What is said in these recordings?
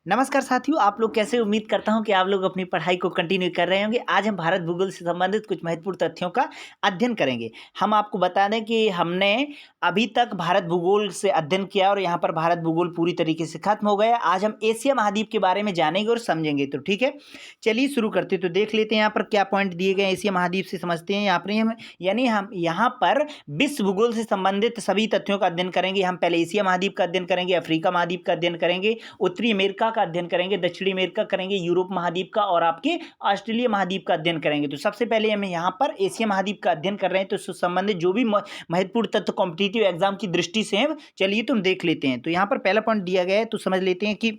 नमस्कार साथियों, आप लोग कैसे? उम्मीद करता हूं कि आप लोग अपनी पढ़ाई को कंटिन्यू कर रहे होंगे। आज हम भारत भूगोल से संबंधित कुछ महत्वपूर्ण तथ्यों का अध्ययन करेंगे। हम आपको बता दें कि हमने अभी तक भारत भूगोल से अध्ययन किया और यहाँ पर भारत भूगोल पूरी तरीके से खत्म हो गया। आज हम एशिया महाद्वीप के बारे में जानेंगे और समझेंगे। तो ठीक है, चलिए शुरू करते। तो देख लेते हैं यहाँ पर क्या पॉइंट दिए गए एशिया महाद्वीप से, समझते हैं। यहाँ पर हम यहाँ पर विश्व भूगोल से संबंधित सभी तथ्यों का अध्ययन करेंगे। हम पहले एशिया महाद्वीप का अध्ययन करेंगे, अफ्रीका महाद्वीप का अध्ययन करेंगे, उत्तरी अमेरिका का अध्ययन करेंगे, दक्षिणी अमेरिका करेंगे, यूरोप महाद्वीप का और आपके ऑस्ट्रेलिया महाद्वीप का अध्ययन करेंगे। तो सबसे पहले हम यहाँ पर एशिया महाद्वीप का अध्ययन कर रहे हैं, तो उससे संबंधित जो भी महत्वपूर्ण तथ्य कॉम्पिटिटिव एग्जाम की दृष्टि से हैं, चलिए तुम देख लेते हैं। तो यहाँ पर पहला पॉइंट दिया गया है, तो समझ लेते हैं कि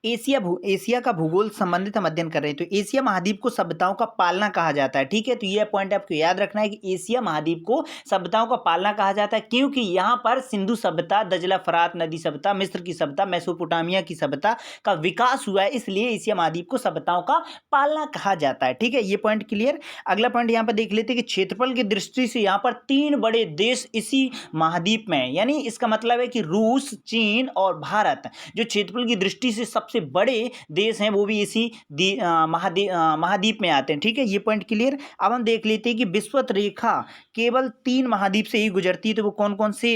एशिया का भूगोल संबंधित हम अध्ययन कर रहे हैं। तो एशिया महाद्वीप को सभ्यताओं का पालना कहा जाता है। ठीक है, तो यह पॉइंट आपको याद रखना है कि एशिया महाद्वीप को सभ्यताओं का पालना कहा जाता है, क्योंकि यहाँ पर सिंधु सभ्यता, दजला फरात नदी सभ्यता, मिस्र की सभ्यता, मेसोपोटामिया की सभ्यता का विकास हुआ है, इसलिए एशिया महाद्वीप को सभ्यताओं का पालना कहा जाता है। ठीक है, ये पॉइंट क्लियर। अगला पॉइंट यहाँ पर देख लेते हैं कि क्षेत्रफल की दृष्टि से यहाँ पर 3 बड़े देश इसी महाद्वीप में हैं। यानी इसका मतलब है कि रूस, चीन और भारत जो क्षेत्रफल की दृष्टि से सबसे बड़े देश हैं, वो भी इसी महाद्वीप में आते हैं। ठीक है, ये पॉइंट क्लियर। अब हम देख लेते हैं कि विषुवत रेखा केवल 3 महाद्वीप से ही गुजरती है, तो वो कौन कौन से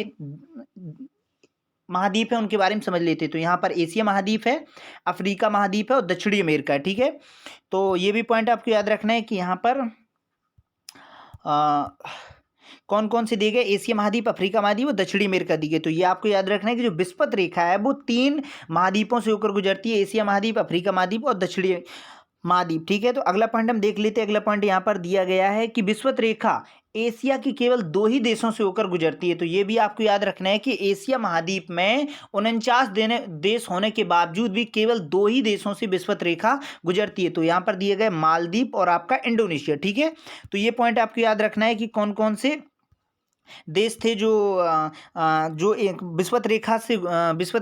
महाद्वीप है उनके बारे में समझ लेते हैं। तो यहाँ पर एशिया महाद्वीप है, अफ्रीका महाद्वीप है और दक्षिणी अमेरिका है। ठीक है, तो ये भी पॉइंट आपको याद रखना है कि यहाँ पर कौन कौन से दिए गए, एशिया महाद्वीप, अफ्रीका महाद्वीप और दक्षिणी अमेरिका दी गई। तो ये आपको याद रखना है कि जो विषुवत रेखा है वो 3 महाद्वीपों से होकर गुजरती है, एशिया महाद्वीप, अफ्रीका महाद्वीप और दक्षिणी महाद्वीप। ठीक है, तो अगला पॉइंट हम देख लेते हैं। अगला पॉइंट यहाँ पर दिया गया है कि विषुवत रेखा एशिया की केवल 2 ही देशों से होकर गुजरती है। तो ये भी आपको याद रखना है कि एशिया महाद्वीप में 49 देश होने के बावजूद भी केवल 2 ही देशों से विषुवत रेखा गुजरती है। तो यहाँ पर दिए गए मालदीव और आपका इंडोनेशिया। ठीक है, तो ये पॉइंट आपको याद रखना है कि कौन कौन से देश थे जो एक विषुवत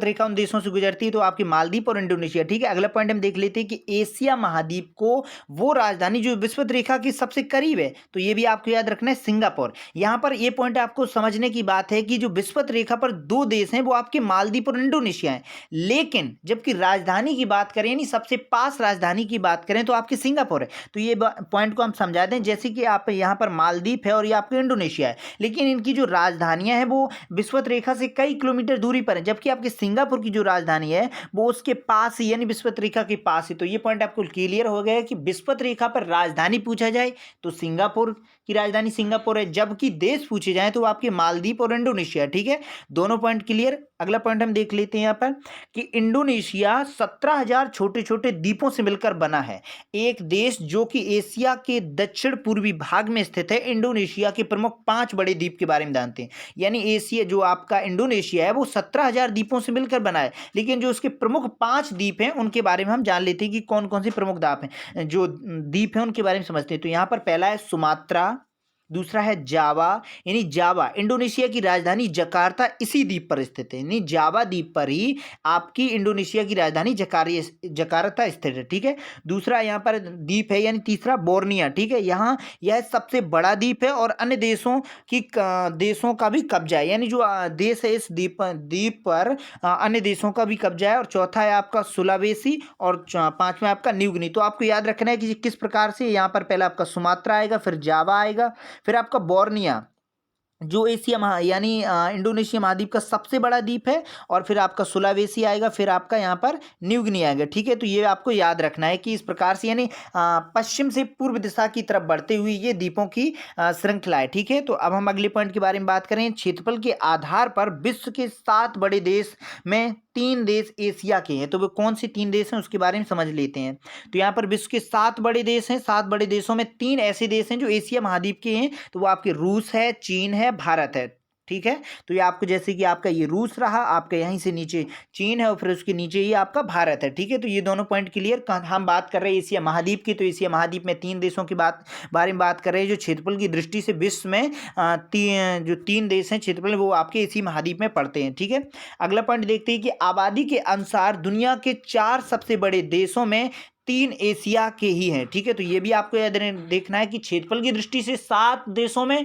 रेखा उन देशों से गुजरती है, तो आपकी मालदीव और इंडोनेशिया। ठीक है, अगला पॉइंट हम देख लेते हैं कि एशिया महाद्वीप को वो राजधानी जो विषुवत रेखा के सबसे करीब है, तो ये भी आपको याद रखना है, सिंगापुर। यहाँ पर ये पॉइंट आपको समझने की बात है कि जो विषुवत रेखा पर 2 देश हैं वो आपके मालदीव और इंडोनेशिया हैं, लेकिन जबकि राजधानी की बात करें, यानी सबसे पास राजधानी की बात करें, तो आपकी सिंगापुर है। तो ये पॉइंट को हम समझा दें, जैसे कि आप यहाँ पर मालदीव है और ये आपके इंडोनेशिया है, लेकिन इनकी जो राजधानियां हैं वो विषुवत रेखा से कई किलोमीटर दूरी पर है, जबकि आपके सिंगापुर की जो राजधानी है वो उसके पास ही, यानी विषुवत रेखा के पास ही। तो ये पॉइंट आपको क्लियर हो गया है कि विषुवत रेखा पर राजधानी पूछा जाए तो सिंगापुर की राजधानी सिंगापुर है, जबकि देश पूछे जाए तो आपके मालदीव और इंडोनेशिया। ठीक है, दोनों पॉइंट क्लियर। अगला पॉइंट हम देख लेते हैं यहाँ पर कि इंडोनेशिया 17,000 छोटे छोटे द्वीपों से मिलकर बना है। एक देश जो कि एशिया के दक्षिण पूर्वी भाग में स्थित है, इंडोनेशिया के प्रमुख 5 बड़े द्वीप के बारे में जानते हैं। यानी एशिया जो आपका इंडोनेशिया है वो 17,000 द्वीपों से मिलकर बना है, लेकिन जो उसके प्रमुख 5 द्वीप हैं उनके बारे में हम जान लेते हैं कि कौन कौन से प्रमुख द्वीप हैं उनके बारे में समझते हैं। तो यहाँ पर पहला है सुमात्रा, दूसरा है जावा, यानी जावा इंडोनेशिया की राजधानी जकार्ता इसी द्वीप पर स्थित है, यानी जावा द्वीप पर ही आपकी इंडोनेशिया की राजधानी जकार्ता स्थित है। ठीक है, दूसरा यहाँ पर द्वीप है, यानी तीसरा बोर्निया। ठीक है, यहाँ यह सबसे बड़ा द्वीप है और अन्य देशों का भी कब्जा है, यानी जो देश है इस द्वीप पर अन्य देशों का भी कब्जा है। और चौथा है आपका सुलावेसी और 5वां आपका न्यूगिनी। तो आपको याद रखना है कि किस प्रकार से यहाँ पर पहला आपका सुमात्रा आएगा, फिर जावा आएगा, फिर आपका बोर्निया जो यानी इंडोनेशिया महाद्वीप का सबसे बड़ा द्वीप है, और फिर आपका सुलावेसी आएगा, फिर आपका यहाँ पर न्यूगिनी आएगा। ठीक है, तो ये आपको याद रखना है कि इस प्रकार से, यानी पश्चिम से पूर्व दिशा की तरफ बढ़ते हुए ये द्वीपों की श्रृंखला है। ठीक है, तो अब हम अगले पॉइंट के बारे में बात करें। क्षेत्रफल के आधार पर विश्व के 7 बड़े देश में 3 देश एशिया के हैं, तो वो कौन से 3 देश हैं उसके बारे में समझ लेते हैं। तो यहाँ पर विश्व के 7 बड़े देश हैं, 7 बड़े देशों में 3 ऐसे देश हैं जो एशिया महाद्वीप के हैं, तो वो आपके रूस है, चीन है, भारत है। ठीक है, तो ये आपको, जैसे कि आपका ये रूस रहा, आपका यहीं से नीचे चीन है और फिर उसके नीचे ही आपका भारत है। ठीक है, तो ये दोनों पॉइंट क्लियर। हम बात कर रहे हैं एशिया महाद्वीप की, तो एशिया महाद्वीप में 3 देशों की बारे में बात कर रहे हैं जो क्षेत्रफल की दृष्टि से विश्व में जो 3 देश हैं क्षेत्रफल, वो आपके इसी महाद्वीप में पड़ते हैं। ठीक है, अगला पॉइंट देखते हैं कि आबादी के अनुसार दुनिया के 4 सबसे बड़े देशों में 3 एशिया के ही हैं। ठीक है, तो ये भी आपको याद देखना है कि क्षेत्रफल की दृष्टि से 7 देशों में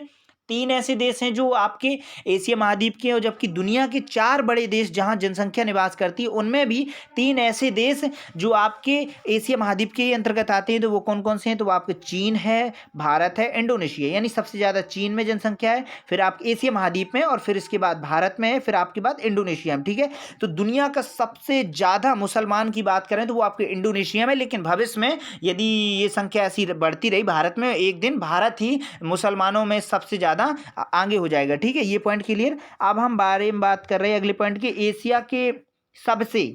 तीन ऐसे देश हैं जो आपके एशिया महाद्वीप के, और जबकि दुनिया के 4 बड़े देश जहां जनसंख्या निवास करती है उनमें भी 3 ऐसे देश जो आपके एशिया महाद्वीप के अंतर्गत आते हैं। तो वो कौन कौन से हैं? तो वो आपके चीन है, भारत है, इंडोनेशिया। यानी सबसे ज़्यादा चीन में जनसंख्या है, फिर आप एशिया महाद्वीप में, और फिर इसके बाद भारत में है, फिर आपके बाद इंडोनेशिया में। ठीक है, तो दुनिया का सबसे ज़्यादा मुसलमान की बात करें तो वो आपके इंडोनेशिया में, लेकिन भविष्य में यदि ये संख्या ऐसी बढ़ती रही भारत में, एक दिन भारत ही मुसलमानों में सबसे ज़्यादा आगे हो जाएगा। ठीक है, ये पॉइंट क्लियर। अब हम बारे में बात कर रहे हैं अगले पॉइंट के, एशिया के सबसे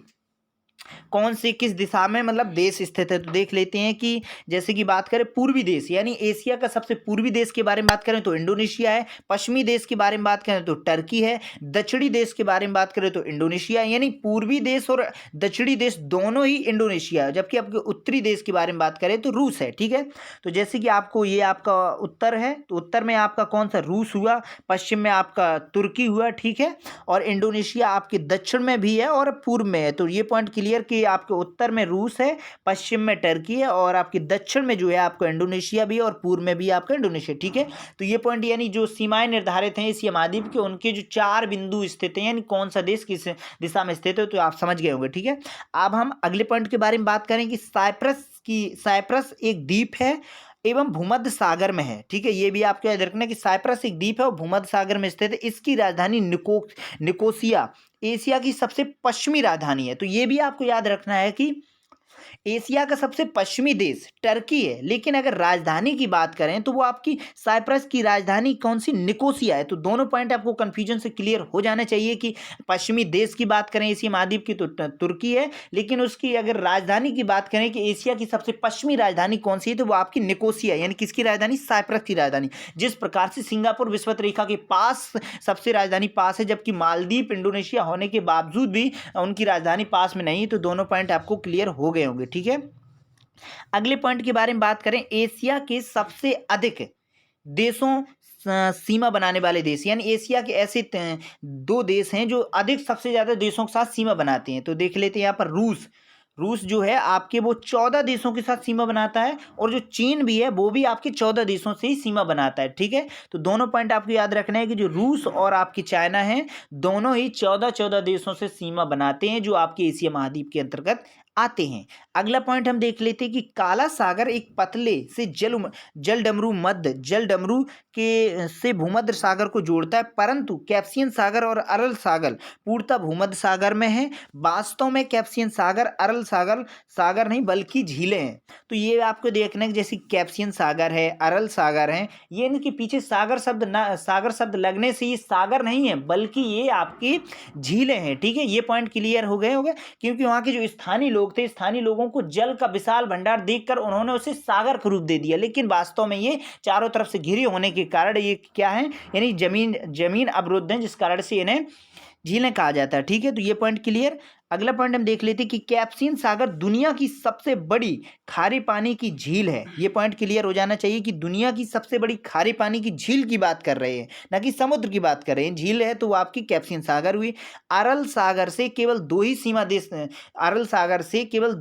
कौन से किस दिशा में मतलब देश स्थित है। तो देख लेते हैं कि जैसे कि बात करें पूर्वी देश, यानी एशिया का सबसे पूर्वी देश के बारे में बात करें तो इंडोनेशिया है, पश्चिमी देश के बारे में बात करें तो टर्की है, दक्षिणी देश के बारे में बात करें तो इंडोनेशिया है। यानी पूर्वी देश और दक्षिणी देश दोनों ही इंडोनेशिया है, जबकि आपके उत्तरी देश के बारे में बात करें तो रूस है। ठीक है, तो जैसे कि आपको ये आपका उत्तर है, तो उत्तर में आपका कौन सा? रूस हुआ, पश्चिम में आपका तुर्की हुआ। ठीक है, और इंडोनेशिया आपके दक्षिण में भी है और पूर्व में है। तो ये पॉइंट क्लियर कि आपके उत्तर में रूस है, पश्चिम में टर्की है, और आपके दक्षिण में जो है आपका इंडोनेशिया भी है, और पूर्व में भी आपका इंडोनेशिया। ठीक है, तो ये पॉइंट यानी जो सीमाएं निर्धारित हैं एशिया महाद्वीप के, उनके जो 4 बिंदु स्थित हैं, यानी कौन सा देश किस दिशा में स्थित है, तो आप समझ गए होंगे। ठीक है, अब हम अगले पॉइंट के बारे में बात करें कि साइप्रस एक द्वीप है एवं भूमध्य सागर में है। ठीक है, ये भी आपको याद रखना है कि साइप्रस एक द्वीप है और भूमध्य सागर में स्थित है। इसकी राजधानी निकोसिया एशिया की सबसे पश्चिमी राजधानी है। तो ये भी आपको याद रखना है कि एशिया का सबसे पश्चिमी देश टर्की है, लेकिन अगर राजधानी की बात करें तो वो आपकी साइप्रस की राजधानी कौन सी? निकोसिया है। तो दोनों पॉइंट आपको कंफ्यूजन से क्लियर हो जाना चाहिए कि पश्चिमी देश की बात करें एशिया महाद्वीप की तो तुर्की है, लेकिन उसकी अगर राजधानी की बात करें कि एशिया की सबसे पश्चिमी राजधानी कौन सी है, तो वो आपकी निकोसिया, यानी किसकी राजधानी? साइप्रस की राजधानी। जिस प्रकार से सिंगापुर विषुवत रेखा के पास सबसे राजधानी पास है, जबकि मालदीव इंडोनेशिया होने के बावजूद भी उनकी राजधानी पास में नहीं। तो दोनों पॉइंट आपको क्लियर हो गए होंगे। ठीक है, अगले पॉइंट के बारे में बात करें, एशिया के सबसे अधिक देशों सीमा बनाने वाले देश, यानी एशिया के ऐसे 2 देश हैं जो अधिक सबसे ज़्यादा देशों के साथ सीमा बनाते हैं। तो देख लेते हैं यहाँ पर रूस जो है आपके वो 14 देशों के साथ सीमा बनाता है, और जो चीन भी है वो भी आपके 14 देशों से ही सीमा बनाता है। ठीक है, तो दोनों पॉइंट आपको याद रखना है कि जो रूस और आपकी चाइना है दोनों ही 14 देशों से सीमा बनाते हैं जो आपके एशिया महाद्वीप के अंतर्गत आते हैं। अगला पॉइंट हम देख लेते हैं कि काला सागर एक पतले से जल डमरू के से भूमध्य सागर को जोड़ता है, परंतु कैस्पियन सागर और अरल सागर पूर्णतः भूमध्य सागर में है। वास्तव में कैस्पियन सागर अरल सागर नहीं बल्कि झीलें हैं। तो ये आपको देखना है कि जैसे कैस्पियन सागर है, अरल सागर है, ये इनके पीछे सागर शब्द लगने से ये सागर नहीं है बल्कि ये आपकी झीलें हैं। ठीक है, ये पॉइंट क्लियर हो गए होंगे, क्योंकि वहाँ के जो स्थानीय लोग थे, स्थानीय लोगों को जल का विशाल भंडार देखकर उन्होंने उसे सागर का रूप दे दिया, लेकिन वास्तव में ये चारों तरफ से घिरे होने के कारण ये क्या है, यानी जमीन अवरुद्ध है, जिस कारण से इन्हें झीलें कहा जाता है। ठीक है, तो ये पॉइंट क्लियर। अगला पॉइंट हम देख लेते हैं कि कैस्पियन सागर दुनिया की सबसे बड़ी खारे पानी की झील है। ये पॉइंट क्लियर हो जाना चाहिए कि दुनिया की सबसे बड़ी खारे पानी की झील की बात कर रहे हैं, ना कि समुद्र की बात कर रहे हैं। झील है तो वो आपकी कैस्पियन सागर हुई। अरल सागर से केवल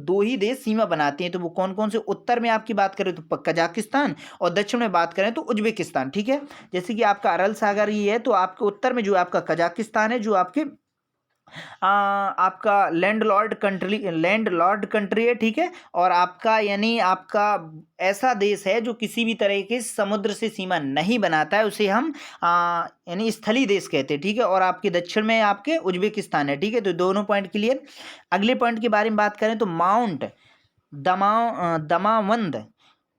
2 ही देश सीमा बनाते हैं। तो वो कौन कौन से? उत्तर में आपकी बात करें तो कजाकिस्तान, और दक्षिण में बात करें तो उज्बेकिस्तान। ठीक है, जैसे कि आपका अरल सागर ही है तो आपके उत्तर में जो आपका कजाकिस्तान है, जो आपके आपका लैंडलॉर्ड कंट्री है। ठीक है, और आपका यानी आपका ऐसा देश है जो किसी भी तरह के समुद्र से सीमा नहीं बनाता है, उसे हम यानी स्थलीय देश कहते हैं। ठीक है, और आपके दक्षिण में आपके उज्बेकिस्तान है। ठीक है, तो दोनों पॉइंट क्लियर। अगले पॉइंट के बारे में बात करें तो माउंट दमावंद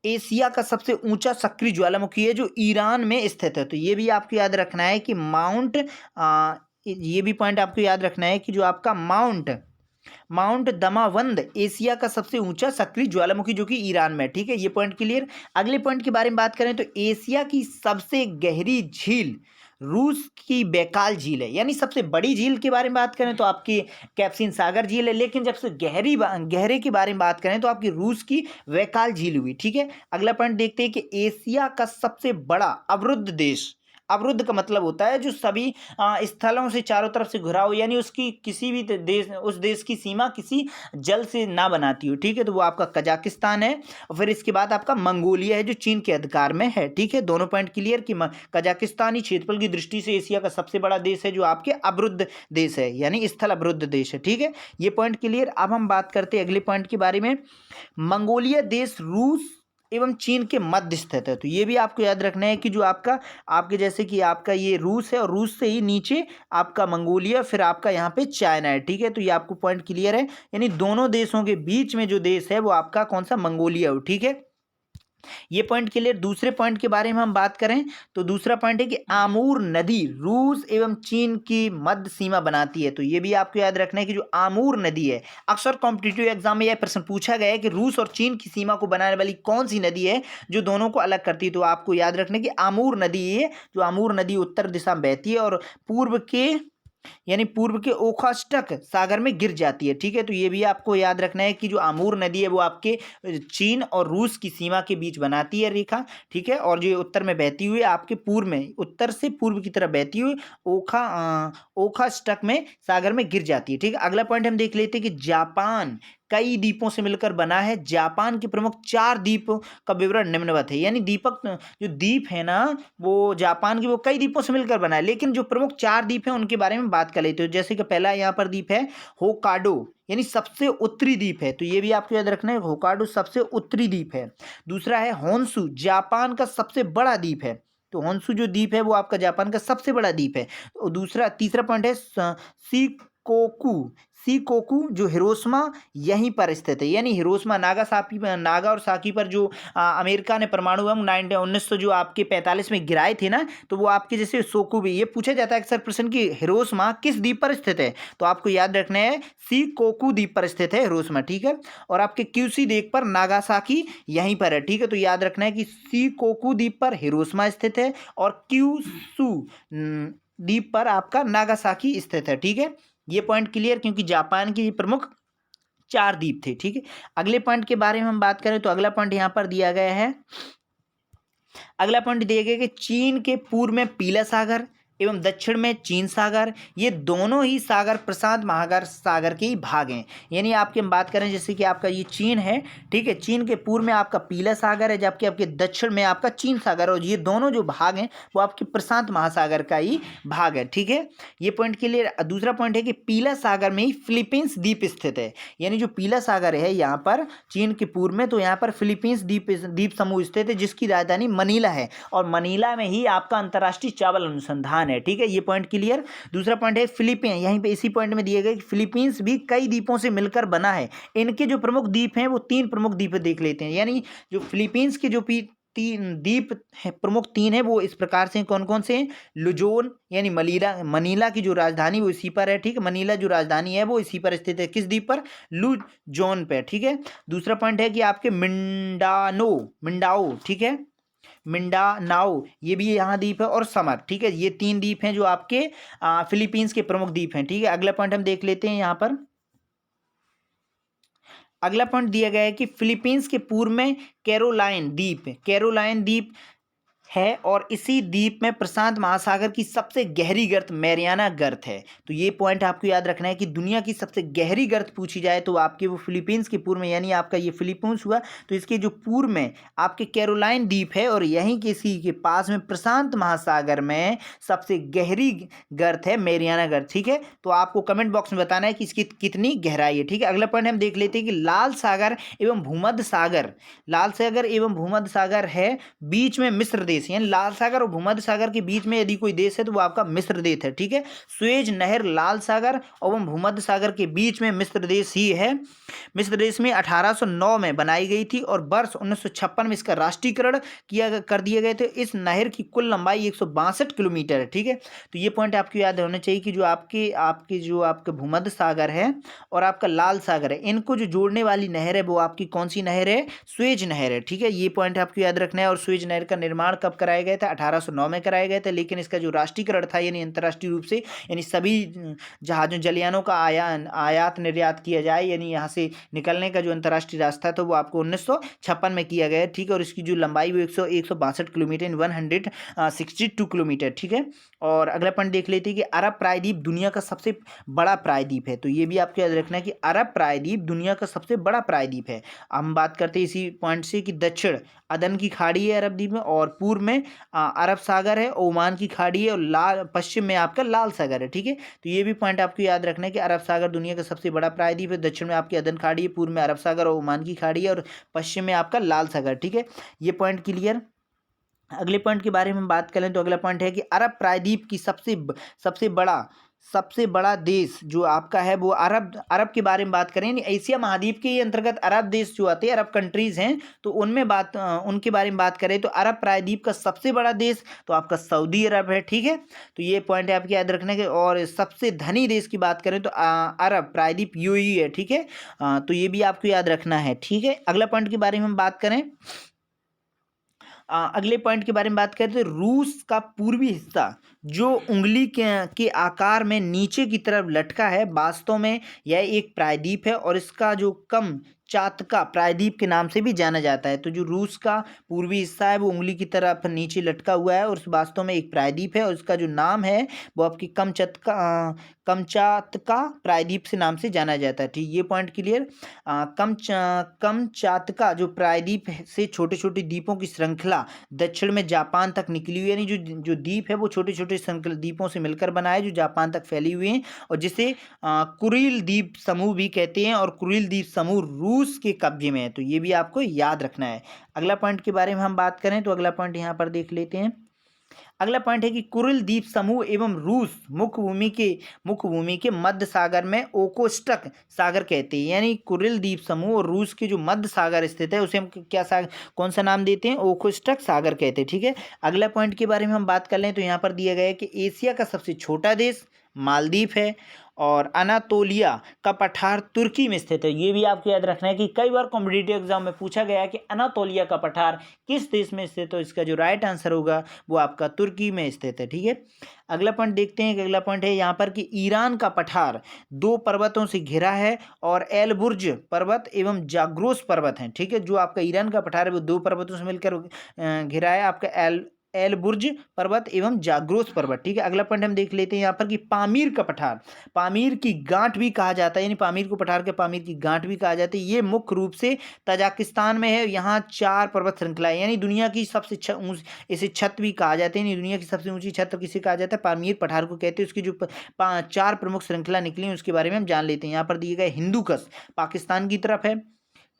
एशिया का सबसे ऊंचा सक्रिय ज्वालामुखी है जो ईरान में स्थित है। तो ये भी आपको याद रखना है कि ये भी पॉइंट आपको याद रखना है कि जो आपका माउंट दमावंद एशिया का सबसे ऊंचा सक्रिय ज्वालामुखी जो कि ईरान में। ठीक है, ये पॉइंट क्लियर। अगले पॉइंट के बारे में बात करें तो एशिया की सबसे गहरी झील रूस की बैकाल झील है, यानी सबसे बड़ी झील के बारे में बात करें तो आपकी कैस्पियन सागर झील है, लेकिन जब से गहरे के बारे में बात करें तो आपकी रूस की बैकाल झील हुई। ठीक है, अगला पॉइंट देखते हैं कि एशिया का सबसे बड़ा अवरुद्ध देश अवरुद्ध का मतलब होता है जो सभी स्थलों से चारों तरफ से घिरा हो, यानी उसकी किसी भी देश, उस देश की सीमा किसी जल से ना बनाती हो, ठीक है। तो वो आपका कजाकिस्तान है। और फिर इसके बाद आपका मंगोलिया है जो चीन के अधिकार में है, ठीक है। दोनों पॉइंट क्लियर कि कजाकिस्तान ही क्षेत्रफल की दृष्टि से एशिया का सबसे बड़ा देश है जो आपके अवरुद्ध देश है, यानी स्थल अवरुद्ध देश है, ठीक है। ये पॉइंट क्लियर। अब हम बात करते हैं अगले पॉइंट के बारे में। मंगोलिया देश रूस एवं चीन के मध्य स्थित है। तो ये भी आपको याद रखना है कि जो आपका आपके जैसे कि आपका ये रूस है और रूस से ही नीचे आपका मंगोलिया, फिर आपका यहाँ पे चाइना है, ठीक है। तो ये आपको पॉइंट क्लियर है, यानी दोनों देशों के बीच में जो देश है वो आपका कौन सा, मंगोलिया हो, ठीक है। ये पॉइंट क्लियर। दूसरे पॉइंट के बारे में हम बात करें तो दूसरा पॉइंट है कि आमूर नदी रूस एवं चीन की मध्य सीमा बनाती है। तो ये भी आपको याद रखना है कि जो आमूर नदी है, अक्सर कॉम्पिटिटिव एग्जाम में यह प्रश्न पूछा गया है कि रूस और चीन की सीमा को बनाने वाली कौन सी नदी है जो दोनों को अलग करती है। तो आपको याद रखना है कि आमूर नदी है, जो आमूर नदी उत्तर दिशा में बहती है और पूर्व के यानी पूर्व के ओखोत्स्क सागर में गिर जाती है, ठीक है। तो ये भी आपको याद रखना है कि जो आमूर नदी है वो आपके चीन और रूस की सीमा के बीच बनाती है रेखा, ठीक है। और जो उत्तर में बहती हुई आपके पूर्व में, उत्तर से पूर्व की तरफ बहती हुई ओखोत्स्क में सागर में गिर जाती है, ठीक है। अगला पॉइंट हम देख लेते हैं कि जापान कई द्वीपों से मिलकर बना है। जापान के प्रमुख 4 द्वीपों का विवरण निम्नवत है, यानी दीपक जो द्वीप है ना वो जापान की, वो कई द्वीपों से मिलकर बना है, लेकिन जो प्रमुख 4 द्वीप हैं उनके बारे में बात कर लेते हो। जैसे कि पहला यहाँ पर द्वीप है होकाडो, यानी सबसे उत्तरी द्वीप है, तो ये भी आपको याद रखना है, होकाडो सबसे उत्तरी द्वीप है। दूसरा है होन्शु, जापान का सबसे बड़ा द्वीप है। तो होन्शु जो द्वीप है वो आपका जापान का सबसे बड़ा द्वीप है। और तीसरा पॉइंट है सीकोकू, सीकोकू जो हिरोशिमा यहीं पर स्थित है, यानी हिरोशिमा नागा और साकी पर जो अमेरिका ने परमाणु बम 1900 जो आपके 45 में गिराए थे ना, तो वो आपके जैसे सोकू भी, ये पूछा जाता है अक्सर प्रश्न की हिरोशिमा किस द्वीप पर स्थित है, तो आपको याद रखना है सीकोकू द्वीप पर स्थित है हिरोशिमा, ठीक है। और आपके क्यूसी द्वीप पर नागासाकी यहीं पर है, ठीक है। तो याद रखना है कि सीकोकू द्वीप पर हिरोशिमा स्थित है और क्यूसू द्वीप पर आपका नागासाकी स्थित है, ठीक है। ये पॉइंट क्लियर, क्योंकि जापान के प्रमुख 4 द्वीप थे, ठीक है। अगले पॉइंट के बारे में हम बात करें तो अगला पॉइंट यहाँ पर दिया गया है, अगला पॉइंट दिया गया कि चीन के पूर्व में पीला सागर एवं दक्षिण में चीन सागर, ये दोनों ही सागर प्रशांत महासागर सागर के ही भाग हैं। यानी आपकी हम बात करें जैसे कि आपका ये चीन है, ठीक है, चीन के पूर्व में आपका पीला सागर है, जबकि आपके दक्षिण में आपका चीन सागर, और ये दोनों जो भाग हैं वो आपके प्रशांत महासागर का ही भाग है, ठीक है। ये पॉइंट के लिए दूसरा पॉइंट है कि पीला सागर में ही फिलीपींस द्वीप स्थित है, यानी जो पीला सागर है यहाँ पर चीन के पूर्व में, तो यहाँ पर फिलीपींस द्वीप समूह स्थित है जिसकी राजधानी मनीला है, और मनीला में ही आपका अंतर्राष्ट्रीय चावल अनुसंधान है, ठीक है। ये पॉइंट क्लियर। दूसरा पॉइंट है फिलीपींस, यहीं पे इसी पॉइंट में दिए गए फिलीपींस भी कई द्वीपों से मिलकर बना है। इनके जो प्रमुख द्वीप हैं वो 3 प्रमुख द्वीप देख लेते हैं, यानी जो फिलीपींस के जो तीन द्वीप है, प्रमुख 3 है, वो इस प्रकार से कौन कौन से हैं, लुजोन यानी मनीला की जो राजधानी वो इसी पर है, ठीक है। मनीला जो राजधानी है वो इसी पर स्थित है, किस द्वीप पर, लुजोन पे, ठीक है। दूसरा पॉइंट है कि आपके मिंडाओ, ठीक है, मिंडानाओ ये भी यहाँ द्वीप है, और समर, ठीक है। ये 3 द्वीप हैं जो आपके फिलीपींस के प्रमुख द्वीप हैं, ठीक है। अगला पॉइंट हम देख लेते हैं यहाँ पर, अगला पॉइंट दिया गया है कि फिलीपींस के पूर्व में कैरोलाइन द्वीप है, और इसी द्वीप में प्रशांत महासागर की सबसे गहरी गर्त मैरियाना गर्त है। तो ये पॉइंट आपको याद रखना है कि दुनिया की सबसे गहरी गर्त पूछी जाए तो आपके वो फिलीपींस के पूर्व में, यानी आपका ये फिलीपींस हुआ, तो इसके जो पूर्व में आपके कैरोलाइन द्वीप है, और यहीं किसी के पास में प्रशांत महासागर में सबसे गहरी गर्त है मैरियाना गर्त, ठीक है। तो आपको कमेंट बॉक्स में बताना है कि इसकी कितनी गहराई है, ठीक है। अगला पॉइंट हम देख लेते हैं कि लाल सागर एवं भूमध्य सागर है, बीच में मिस्र देश, यानी लाल सागर और भूमध्य सागर के बीच में यदि कोई देश है तो वो आपका मिस्र देश है, ठीक है। सुएज नहर लाल सागर एवं भूमध्य सागर के बीच में मिस्र देश ही है। मिस्र देश में 1809 में बनाई गई थी, और वर्ष 1956 में इसका राष्ट्रीयकरण कर दिए गए थे। इस नहर की कुल लंबाई 162 किलोमीटर है, ठीक है। तो ये पॉइंट आपको याद होना चाहिए कि जो आपके भूमध्य सागर है और आपका लाल सागर है, इनको जो जोड़ने वाली नहर है वो आपकी कौन सी नहर है, सुएज नहर है, ठीक है। ये पॉइंट आपको याद रखना है। और सुएज नहर का निर्माण कब कराया गया था, 1809 में कराया गया था, लेकिन इसका जो राष्ट्रीयकरण था, यानी अंतर्राष्ट्रीय रूप से, यानी सभी जहाजों जलयानों का आयात निर्यात किया जाए, यानी यहाँ से निकलने का जो अंतर्राष्ट्रीय रास्ता था वो आपको 1956 में किया गया है, ठीक है। और इसकी जो लंबाई वो 162 किलोमीटर इन 162 किलोमीटर, ठीक है। और अगला पॉइंट देख लेते हैं कि अरब प्रायद्वीप दुनिया का सबसे बड़ा प्रायद्वीप है। तो ये भी आपको याद रखना है कि अरब प्रायद्वीप दुनिया का सबसे बड़ा प्रायद्वीप है। हम बात करते हैं इसी पॉइंट से कि दक्षिण अदन की खाड़ी है अरब द्वीप में, और पूर्व में अरब सागर है, ओमान की खाड़ी है, और लाल पश्चिम में आपका लाल सागर है, ठीक है। तो ये भी पॉइंट आपको याद रखना है कि अरब सागर दुनिया का सबसे बड़ा प्रायद्वीप है। दक्षिण में आपकी अदन खाड़ी है, पूर्व में अरब सागर और ओमान की खाड़ी है, और पश्चिम में आपका लाल सागर, ठीक है। ये पॉइंट क्लियर। अगले पॉइंट के बारे में हम बात करें तो अगला पॉइंट है कि अरब प्रायद्वीप की सबसे बड़ा देश जो आपका है वो अरब के बारे में बात करें, यानी एशिया महाद्वीप के अंतर्गत अरब देश जो आते हैं, अरब कंट्रीज हैं, तो उनके बारे में बात करें तो अरब प्रायद्वीप का सबसे बड़ा देश तो आपका सऊदी अरब है, ठीक है। तो ये पॉइंट है आपके याद रखने के। और सबसे धनी देश की बात करें तो अरब प्रायद्वीप यूएई है, ठीक है। तो ये भी आपको याद रखना है, ठीक है। अगला पॉइंट के बारे में हम बात करें, अगले पॉइंट के बारे में बात करें तो रूस का पूर्वी हिस्सा जो उंगली के आकार में नीचे की तरफ लटका है, वास्तव में यह एक प्रायद्वीप है, और इसका जो कम चातका प्रायद्वीप के नाम से भी जाना जाता है। तो जो रूस का पूर्वी हिस्सा है वो उंगली की तरफ नीचे लटका हुआ है, और उस वास्तव में एक प्रायद्वीप है, और इसका जो नाम है वो आपकी कमचातका प्रायद्वीप से नाम से जाना जाता है, ठीक। ये पॉइंट क्लियर। कमचातका जो प्रायद्वीप से छोटे छोटे द्वीपों की श्रृंखला दक्षिण में जापान तक निकली हुई है, यानी जो द्वीप है वो छोटे छोटे श्रृंखला द्वीपों से मिलकर बना है, जो जापान तक फैली हुई हैं, और जिसे कुरिल द्वीप समूह भी कहते हैं, और कुरिल द्वीप समूह रूस के कब्जे में है। तो ये भी आपको याद रखना है। अगला पॉइंट के बारे में हम बात करें तो अगला पॉइंट यहाँ पर देख लेते हैं। अगला पॉइंट है कि कुरिल द्वीप समूह एवं रूस मुख्य भूमि के मध्य सागर में ओकोस्टक सागर कहते हैं, यानी कुरिल द्वीप समूह और रूस के जो मध्य सागर स्थित है उसे हम क्या सागर, कौन सा नाम देते हैं, ओकोस्टक सागर कहते हैं, ठीक है। अगला पॉइंट के बारे में हम बात कर लें तो यहाँ पर दिया गया है कि एशिया का सबसे छोटा देश मालदीव है, और अनातोलिया का पठार तुर्की में स्थित है। ये भी आपको याद रखना है कि कई बार कॉम्पिटिटिव एग्जाम में पूछा गया है कि अनातोलिया का पठार किस देश में स्थित है, तो इसका जो राइट आंसर होगा वो आपका तुर्की में स्थित है, ठीक है। अगला पॉइंट देखते हैं कि अगला पॉइंट है यहाँ पर कि ईरान का पठार 2 पर्वतों से घिरा है, और एलबुर्ज पर्वत एवं जाग्रोस पर्वत हैं, ठीक है। जो आपका ईरान का पठार है वो 2 पर्वतों से मिलकर घिरा है, आपका एलबुर्ज पर्वत एवं जाग्रोस पर्वत, ठीक है। अगला पॉइंट हम देख लेते हैं यहाँ पर कि पामीर का पठार, पामीर की गांठ भी कहा जाता है, यानी पामीर को पठार के पामीर की गांठ भी कहा जाता है। ये मुख्य रूप से तजाकिस्तान में है। यहाँ 4 पर्वत श्रृंखलाएं, यानी दुनिया की सबसे इसे छत भी कहा जाता है, यानी दुनिया की सबसे ऊंची छत किसे कहा जाता है, पामीर पठार को कहते हैं। उसकी जो 4 प्रमुख श्रृंखला निकली हैं उसके बारे में हम जान लेते हैं। यहाँ पर दिए गए हिंदुकुश पाकिस्तान की तरफ है,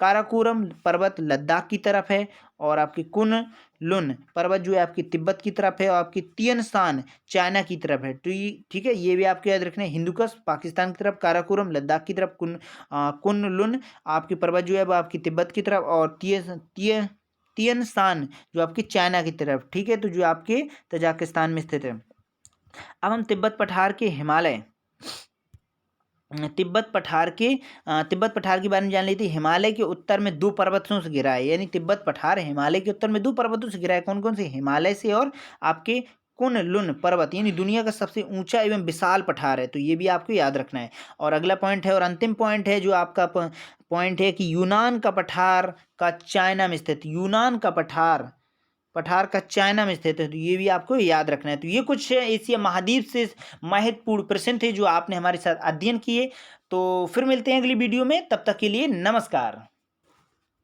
काराकोरम पर्वत लद्दाख की तरफ है, और आपकी कुन लुन पर्वत जो है आपकी तिब्बत की तरफ है, और आपकी तियन शान चाइना की तरफ है। तो ये ठीक है, ये भी आपको याद रखना है। हिंदुकुश पाकिस्तान की तरफ, काराकोरम लद्दाख की तरफ, कुन लुन आपकी पर्वत जो है वो आपकी तिब्बत की तरफ, और तियन शान जो आपकी चाइना की तरफ, ठीक है। तो जो आपके तजाकिस्तान में स्थित है। अब हम तिब्बत पठार के तिब्बत पठार के बारे में जान लेते हैं। हिमालय के उत्तर में 2 पर्वतों से घिरा है, यानी तिब्बत पठार हिमालय के उत्तर में 2 पर्वतों से घिरा है। कौन कौन से, हिमालय से और आपके कुन लुन पर्वत, यानी दुनिया का सबसे ऊंचा एवं विशाल पठार है। तो ये भी आपको याद रखना है। और अगला पॉइंट है और अंतिम पॉइंट है जो आपका पॉइंट है कि यूनान का पठार का चाइना में स्थित, यूनान का पठार का चाइना में स्थित है। तो ये भी आपको याद रखना है। तो ये कुछ एशिया महाद्वीप से महत्वपूर्ण प्रश्न थे जो आपने हमारे साथ अध्ययन किए। तो फिर मिलते हैं अगली वीडियो में, तब तक के लिए नमस्कार।